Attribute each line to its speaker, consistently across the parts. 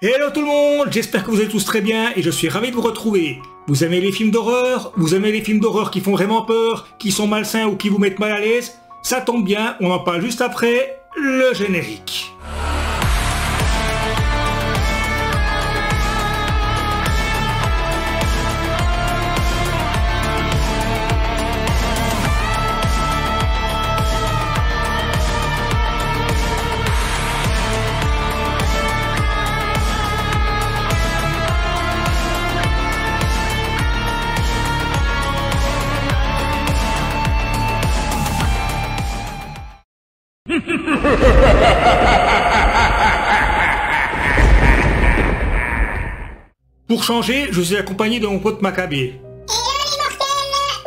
Speaker 1: Hello tout le monde, j'espère que vous allez tous très bien et je suis ravi de vous retrouver. Vous aimez les films d'horreur? Vous aimez les films d'horreur qui font vraiment peur, qui sont malsains ou qui vous mettent mal à l'aise? Ça tombe bien, on en parle juste après le générique. Pour changer, je suis accompagné de mon pote Maccabée.
Speaker 2: Hello les mortels,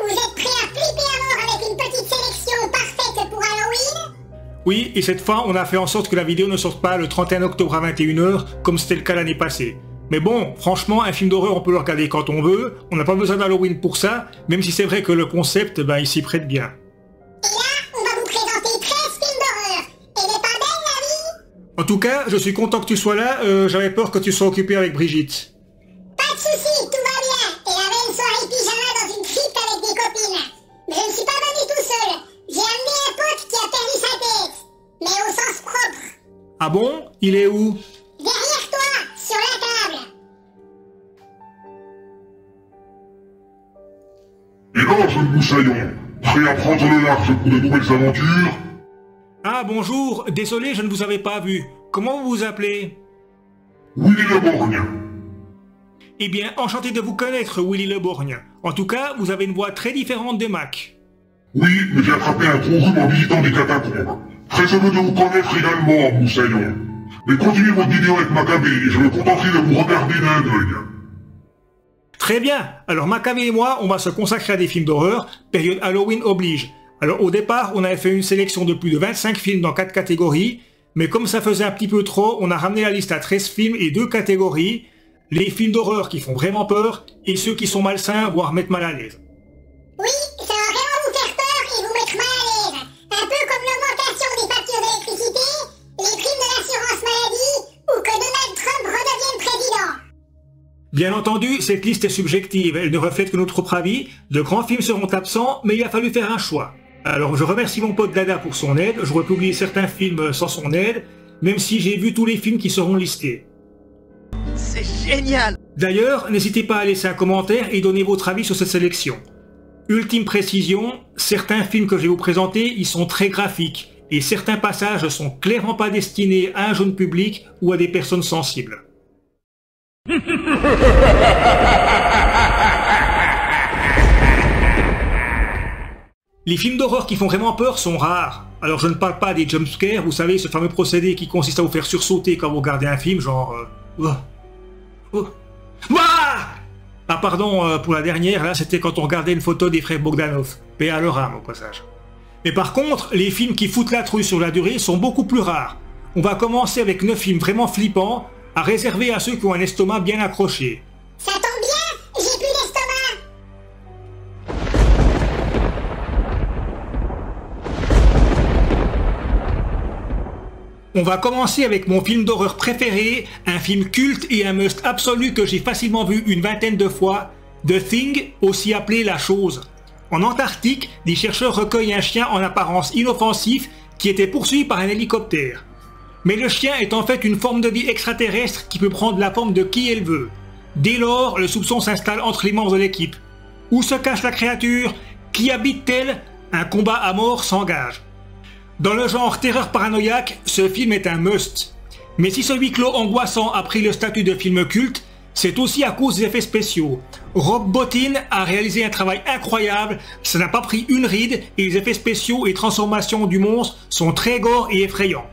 Speaker 2: vous êtes prêts à flipper à mort avec une petite sélection parfaite pour Halloween?
Speaker 1: Oui, et cette fois, on a fait en sorte que la vidéo ne sorte pas le 31 octobre à 21 h, comme c'était le cas l'année passée. Mais bon, franchement, un film d'horreur, on peut le regarder quand on veut, on n'a pas besoin d'Halloween pour ça, même si c'est vrai que le concept, il s'y prête bien.
Speaker 2: Et là, on va vous présenter 13 films d'horreur. Elle est pas belle la vie?
Speaker 1: En tout cas, je suis content que tu sois là, j'avais peur que tu sois occupé avec Brigitte.
Speaker 2: Pas de soucis, tout va bien. Elle avait une soirée pyjama dans une crypte avec des copines. Mais je ne suis pas venu tout seul. J'ai amené un pote qui a perdu sa tête. Mais au sens propre.
Speaker 1: Ah bon? Il est où?
Speaker 2: Derrière toi, sur la table.
Speaker 3: Et là, jeunes moussaillons, prêts à prendre le large pour de nouvelles aventures?
Speaker 1: Ah bonjour, désolé, je ne vous avais pas vu. Comment vous vous appelez?
Speaker 3: Willy le Borgne.
Speaker 1: Eh bien, enchanté de vous connaître, Willy le Borgne. En tout cas, vous avez une voix très différente de Mac.
Speaker 3: Oui, mais j'ai attrapé un gros rhume en visitant des catacombes. Très heureux de vous connaître également, moussaillons. Mais continuez votre vidéo avec Maccabée et je me contenterai de vous regarder d'un œil.
Speaker 1: Très bien. Alors Maccabée et moi, on va se consacrer à des films d'horreur, période Halloween oblige. Alors au départ, on avait fait une sélection de plus de 25 films dans 4 catégories, mais comme ça faisait un petit peu trop, on a ramené la liste à 13 films et 2 catégories, les films d'horreur qui font vraiment peur et ceux qui sont malsains, voire mettent mal à l'aise.
Speaker 2: Oui, ça va vraiment vous faire peur et vous mettre mal à l'aise. Un peu comme l'augmentation des factures d'électricité, les primes de l'assurance maladie ou que Donald Trump redevienne président.
Speaker 1: Bien entendu, cette liste est subjective, elle ne reflète que notre propre avis. De grands films seront absents, mais il a fallu faire un choix. Alors je remercie mon pote Dada pour son aide, j'aurais pu oublier certains films sans son aide, même si j'ai vu tous les films qui seront listés.
Speaker 4: C'est génial!
Speaker 1: D'ailleurs, n'hésitez pas à laisser un commentaire et donner votre avis sur cette sélection. Ultime précision, certains films que je vais vous présenter, ils sont très graphiques, et certains passages ne sont clairement pas destinés à un jeune public ou à des personnes sensibles. Les films d'horreur qui font vraiment peur sont rares. Alors je ne parle pas des jumpscares, vous savez, ce fameux procédé qui consiste à vous faire sursauter quand vous regardez un film, genre... Ah pardon, pour la dernière, là c'était quand on regardait une photo des frères Bogdanov. Paix à leur âme au passage. Mais par contre, les films qui foutent la trouille sur la durée sont beaucoup plus rares. On va commencer avec 9 films vraiment flippants, à réserver à ceux qui ont un estomac bien accroché.
Speaker 2: Ça tombe bien, j'ai plus d'estomac.
Speaker 1: On va commencer avec mon film d'horreur préféré, un film culte et un must absolu que j'ai facilement vu une vingtaine de fois, The Thing, aussi appelé La Chose. En Antarctique, des chercheurs recueillent un chien en apparence inoffensif qui était poursuivi par un hélicoptère. Mais le chien est en fait une forme de vie extraterrestre qui peut prendre la forme de qui elle veut. Dès lors, le soupçon s'installe entre les membres de l'équipe. Où se cache la créature? Qui habite-t-elle? Un combat à mort s'engage. Dans le genre terreur paranoïaque, ce film est un must. Mais si ce huis clos angoissant a pris le statut de film culte, c'est aussi à cause des effets spéciaux. Rob Bottin a réalisé un travail incroyable, ça n'a pas pris une ride et les effets spéciaux et transformations du monstre sont très gore et effrayants.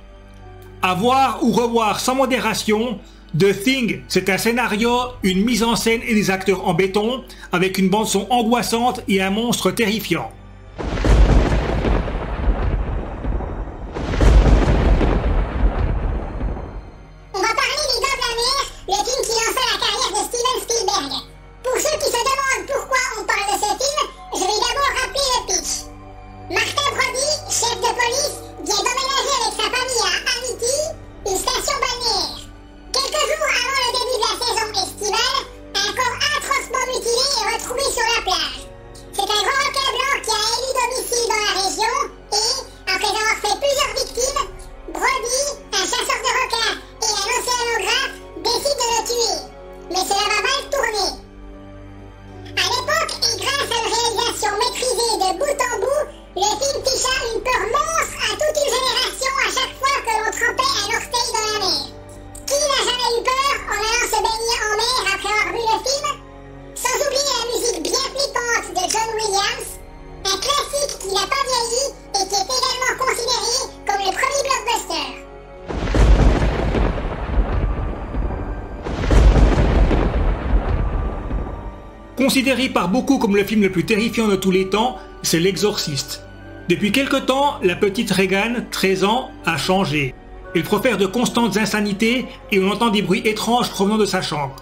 Speaker 1: À voir ou revoir sans modération, The Thing, c'est un scénario, une mise en scène et des acteurs en béton, avec une bande son angoissante et un monstre terrifiant.
Speaker 2: On va parler des Dents de la Mer, le film qui lança la carrière de Steven Spielberg. Pour ceux qui se demandent pourquoi on parle de ce film, je vais d'abord rappeler le pitch. Martin Brody, chef de police, vient d'emménager avec sa famille à Amity, une station balnéaire. Quelques jours avant le film, sans oublier la musique bien flippante de John Williams, un classique qui n'a pas vieilli et qui est également considéré comme le premier blockbuster.
Speaker 1: Considéré par beaucoup comme le film le plus terrifiant de tous les temps, c'est L'Exorciste. Depuis quelque temps, la petite Regan, 13 ans, a changé. Elle profère de constantes insanités et on entend des bruits étranges provenant de sa chambre.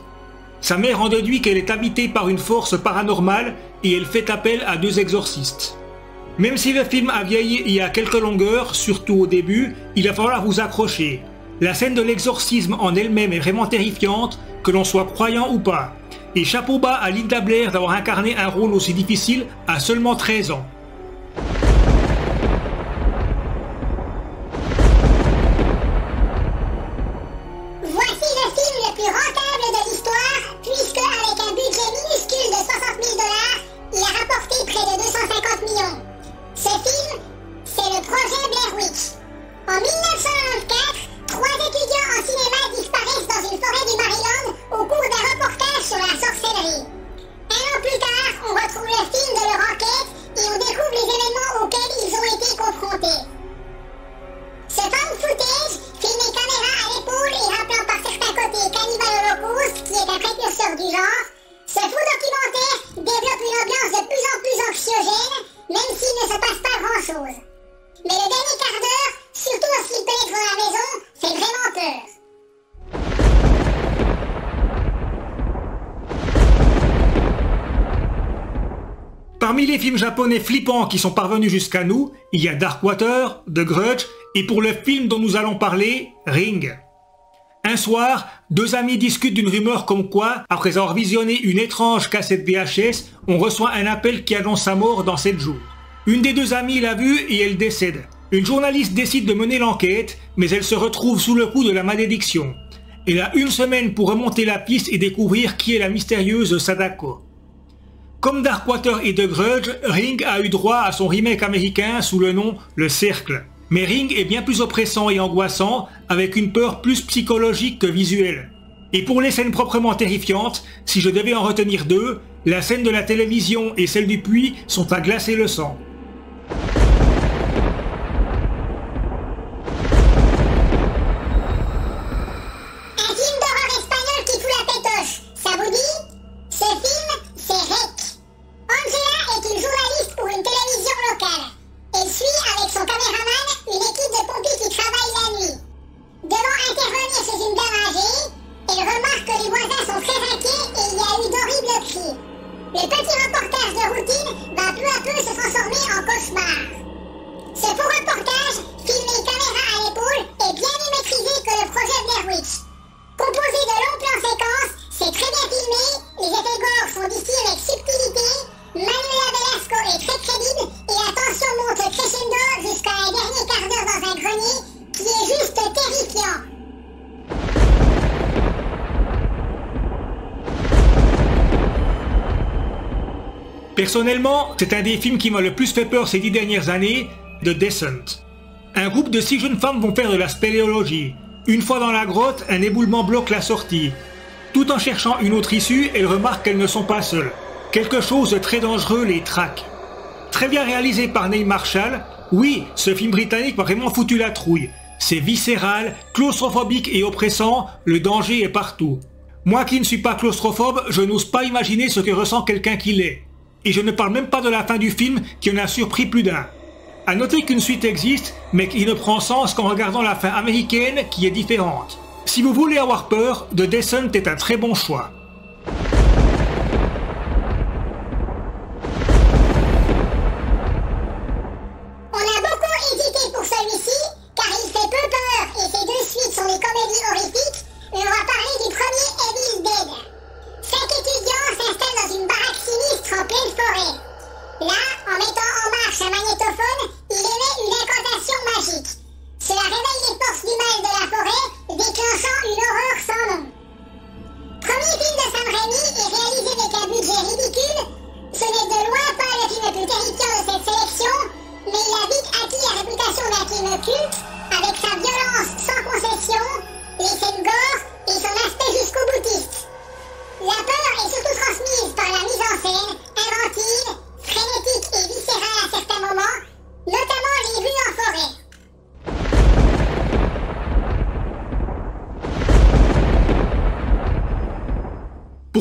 Speaker 1: Sa mère en déduit qu'elle est habitée par une force paranormale et elle fait appel à 2 exorcistes. Même si le film a vieilli il y a quelques longueurs, surtout au début, il va falloir vous accrocher. La scène de l'exorcisme en elle-même est vraiment terrifiante, que l'on soit croyant ou pas. Et chapeau bas à Linda Blair d'avoir incarné un rôle aussi difficile à seulement 13 ans.
Speaker 2: Voici le film le plus rentable de l'histoire, puisque avec un budget minuscule de 60 000 $, il a rapporté près de 250 millions. Ce film, c'est le projet Blair Witch. En 1994, 3 étudiants en cinéma disparaissent dans une forêt du Maryland au cours d'un reportage sur la sorcellerie. Un an plus tard, on retrouve le film de leur enquête et on découvre les événements auxquels ils ont été confrontés. Ce found footage, filmé caméra à l'épaule et rappelant par certains côtés Cannibal Holocaust, qui est un précurseur du genre, ce faux documentaire développe une ambiance de plus en plus anxiogène, même s'il ne se passe pas grand-chose. Mais le dernier quart d'heure, surtout lorsqu'il pénètre dans la maison, fait vraiment peur.
Speaker 1: Parmi les films japonais flippants qui sont parvenus jusqu'à nous, il y a Darkwater, The Grudge et pour le film dont nous allons parler, Ring. Un soir, 2 amis discutent d'une rumeur comme quoi, après avoir visionné une étrange cassette VHS, on reçoit un appel qui annonce sa mort dans 7 jours. Une des 2 amies l'a vue et elle décède. Une journaliste décide de mener l'enquête, mais elle se retrouve sous le coup de la malédiction. Elle a 1 semaine pour remonter la piste et découvrir qui est la mystérieuse Sadako. Comme Darkwater et The Grudge, Ring a eu droit à son remake américain sous le nom Le Cercle. Mais Ring est bien plus oppressant et angoissant, avec une peur plus psychologique que visuelle. Et pour les scènes proprement terrifiantes, si je devais en retenir 2, la scène de la télévision et celle du puits sont à glacer le sang.
Speaker 2: Un film d'horreur espagnol qui fout la pétoche, ça vous dit? Ce film, c'est REC. Angela est une journaliste pour une télévision locale. Elle suit avec son caméraman une équipe de pompiers qui travaille la nuit. Devant intervenir chez une dame âgée, elle remarque que les voisins sont très inquiets et il y a eu d'horribles cris. Le petit reportage de routine va peu à peu se transformer en cauchemar. Ce faux reportage, filmé caméra à l'épaule, est bien mieux maîtrisé que le projet Blair Witch. Composé de longs plans séquences, c'est très bien filmé, les effets gore sont d'ici avec subtilité, Manuela Velasco est très crédible et la tension monte crescendo jusqu'à un dernier quart d'heure dans un grenier qui est juste terrifiant.
Speaker 1: Personnellement, c'est un des films qui m'a le plus fait peur ces 10 dernières années, The Descent. Un groupe de 6 jeunes femmes vont faire de la spéléologie. Une fois dans la grotte, un éboulement bloque la sortie. Tout en cherchant une autre issue, elles remarquent qu'elles ne sont pas seules. Quelque chose de très dangereux les traque. Très bien réalisé par Neil Marshall, oui, ce film britannique m'a vraiment foutu la trouille. C'est viscéral, claustrophobique et oppressant, le danger est partout. Moi qui ne suis pas claustrophobe, je n'ose pas imaginer ce que ressent quelqu'un qui l'est. Et je ne parle même pas de la fin du film qui en a surpris plus d'un. A noter qu'une suite existe, mais qui ne prend sens qu'en regardant la fin américaine qui est différente. Si vous voulez avoir peur, The Descent est un très bon choix.
Speaker 2: On a beaucoup hésité pour celui-ci, car il fait peu peur et ses 2 suites sont des comédies horrifiques, mais on va parler du premier Evil Dead. 5 étudiants s'installent dans une baraque sinistre en pleine forêt. Là, en mettant en marche un magnétophone, il émet une incantation magique. Cela réveille les forces du mal de la forêt, déclenchant une horreur sans nom. Premier film de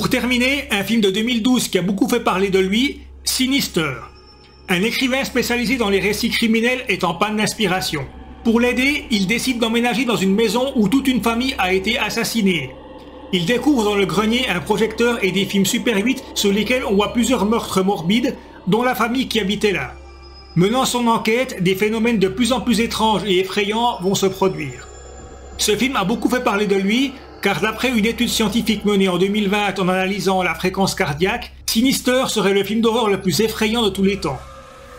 Speaker 1: Pour terminer, un film de 2012 qui a beaucoup fait parler de lui, Sinister. Un écrivain spécialisé dans les récits criminels est en panne d'inspiration. Pour l'aider, il décide d'emménager dans une maison où toute une famille a été assassinée. Il découvre dans le grenier un projecteur et des films Super 8 sur lesquels on voit plusieurs meurtres morbides, dont la famille qui habitait là. Menant son enquête, des phénomènes de plus en plus étranges et effrayants vont se produire. Ce film a beaucoup fait parler de lui, car d'après une étude scientifique menée en 2020 en analysant la fréquence cardiaque, Sinister serait le film d'horreur le plus effrayant de tous les temps.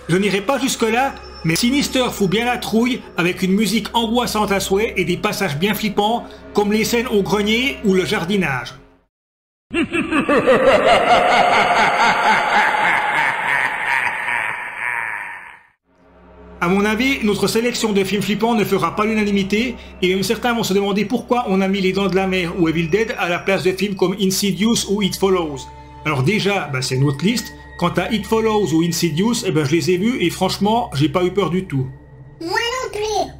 Speaker 1: Je n'irai pas jusque-là, mais Sinister fout bien la trouille avec une musique angoissante à souhait et des passages bien flippants, comme les scènes au grenier ou le jardinage. À mon avis, notre sélection de films flippants ne fera pas l'unanimité, et même certains vont se demander pourquoi on a mis Les Dents de la Mer ou Evil Dead à la place de films comme Insidious ou It Follows. Alors déjà, c'est notre liste. Quant à It Follows ou Insidious, je les ai vus et franchement, j'ai pas eu peur du tout.
Speaker 2: Moi non plus.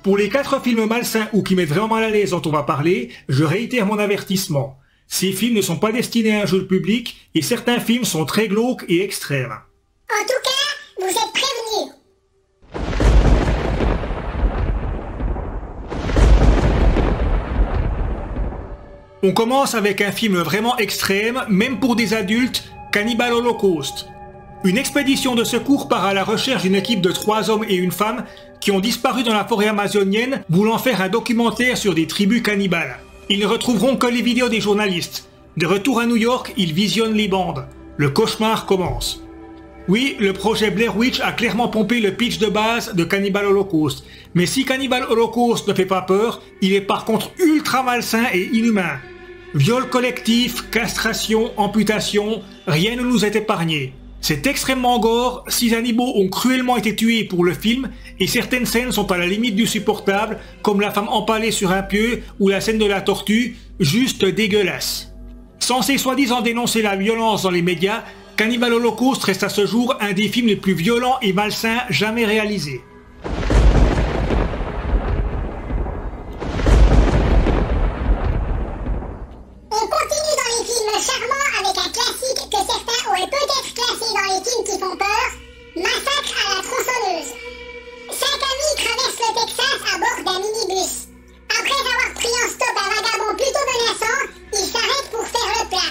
Speaker 1: Pour les 4 films malsains ou qui mettent vraiment mal à l'aise dont on va parler, je réitère mon avertissement. Ces films ne sont pas destinés à un jeu public et certains films sont très glauques et extrêmes.
Speaker 2: En tout cas, vous êtes prévenus.
Speaker 1: On commence avec un film vraiment extrême, même pour des adultes, Cannibal Holocaust. Une expédition de secours part à la recherche d'une équipe de 3 hommes et une femme qui ont disparu dans la forêt amazonienne, voulant faire un documentaire sur des tribus cannibales. Ils ne retrouveront que les vidéos des journalistes. De retour à New York, ils visionnent les bandes. Le cauchemar commence. Oui, le projet Blair Witch a clairement pompé le pitch de base de Cannibal Holocaust. Mais si Cannibal Holocaust ne fait pas peur, il est par contre ultra malsain et inhumain. Viol collectif, castration, amputation, rien ne nous est épargné. C'est extrêmement gore, 6 animaux ont cruellement été tués pour le film et certaines scènes sont à la limite du supportable, comme la femme empalée sur un pieu ou la scène de la tortue, juste dégueulasse. Censé soi-disant dénoncer la violence dans les médias, Cannibal Holocaust reste à ce jour un des films les plus violents et malsains jamais réalisés.
Speaker 2: On continue dans les films charmants avec un classique que certains auraient peut-être classé dans les films qui font peur, Massacre à la tronçonneuse. 5 amis traversent le Texas à bord d'un minibus. Après avoir pris en stop un vagabond plutôt menaçant, ils s'arrêtent pour faire le plein.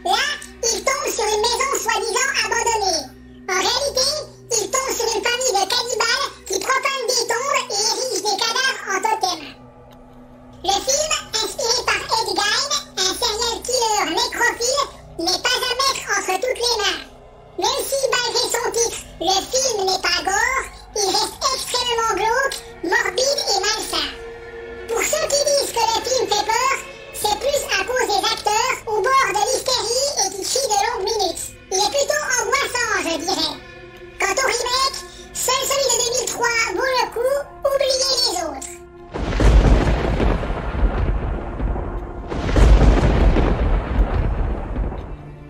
Speaker 2: Là, ils tombent sur une maison soi-disant abandonnée. En réalité, ils tombent sur une famille de cannibales qui profanent des tombes et érigent des cadavres en totem. Le film, inspiré par Ed Gein, un serial killer nécrophile, n'est pas à mettre entre toutes les mains. Même si, malgré son titre, le film n'est pas gore, il reste extrêmement glauque, morbide et malsain. Pour ceux qui disent que le film fait peur, c'est plus à cause des acteurs au bord de l'hystérie et qui chient de longues minutes. Il est plutôt angoissant, je dirais. Quant au remake, seul celui de 2003 vaut le coup, oubliez les autres.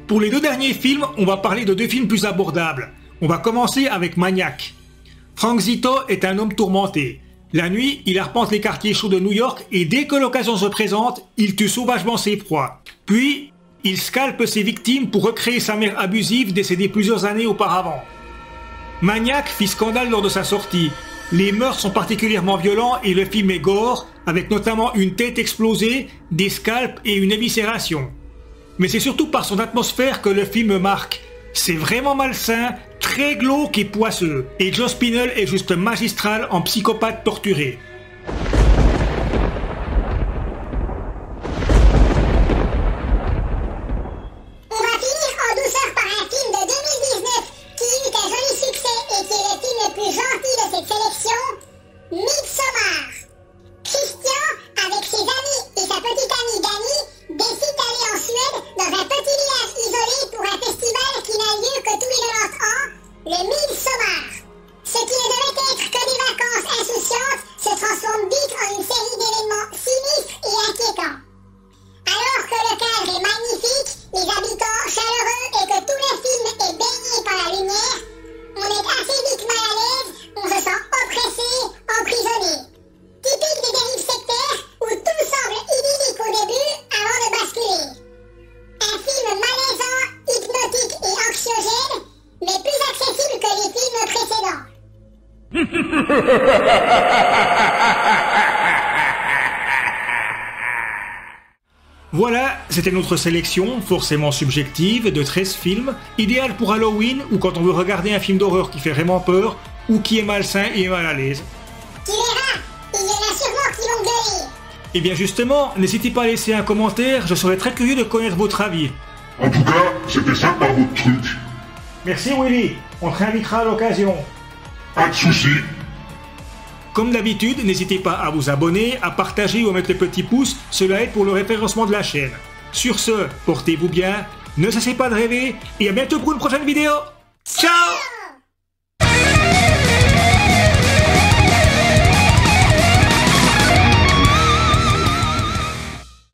Speaker 1: Pour les 2 derniers films, on va parler de 2 films plus abordables. On va commencer avec Maniac. Frank Zito est un homme tourmenté. La nuit, il arpente les quartiers chauds de New York et dès que l'occasion se présente, il tue sauvagement ses proies. Puis, il scalpe ses victimes pour recréer sa mère abusive décédée plusieurs années auparavant. Maniac fit scandale lors de sa sortie. Les meurtres sont particulièrement violents et le film est gore, avec notamment une tête explosée, des scalps et une éviscération. Mais c'est surtout par son atmosphère que le film marque. C'est vraiment malsain, très glauque et poisseux. Et Joe Spinell est juste magistral en psychopathe torturé.
Speaker 2: On va finir en douceur par un film de 2019 qui eut un joli succès et qui est le film le plus gentil de cette sélection, Midsommar. Christian, avec ses amis et sa petite amie Dani, décide d'aller en Suède dans un petit village isolé pour un festival qui n'a lieu que tous les 90 ans, le Midsommar. Ce qui ne devait être que des vacances insouciantes se transforme
Speaker 1: Voilà, c'était notre sélection, forcément subjective, de 13 films, idéal pour Halloween ou quand on veut regarder un film d'horreur qui fait vraiment peur ou qui est malsain et mal à l'aise.
Speaker 2: Tu verras, il y en a sûrement qui vont gueuler.
Speaker 1: Et bien justement, n'hésitez pas à laisser un commentaire, je serais très curieux de connaître votre avis.
Speaker 3: En tout cas, c'était sympa votre truc.
Speaker 1: Merci Willy, on te réinvitera à l'occasion.
Speaker 3: Pas de soucis.
Speaker 1: Comme d'habitude, n'hésitez pas à vous abonner, à partager ou à mettre le petit pouce, cela aide pour le référencement de la chaîne. Sur ce, portez-vous bien, ne cessez pas de rêver, et à bientôt pour une prochaine vidéo. Ciao!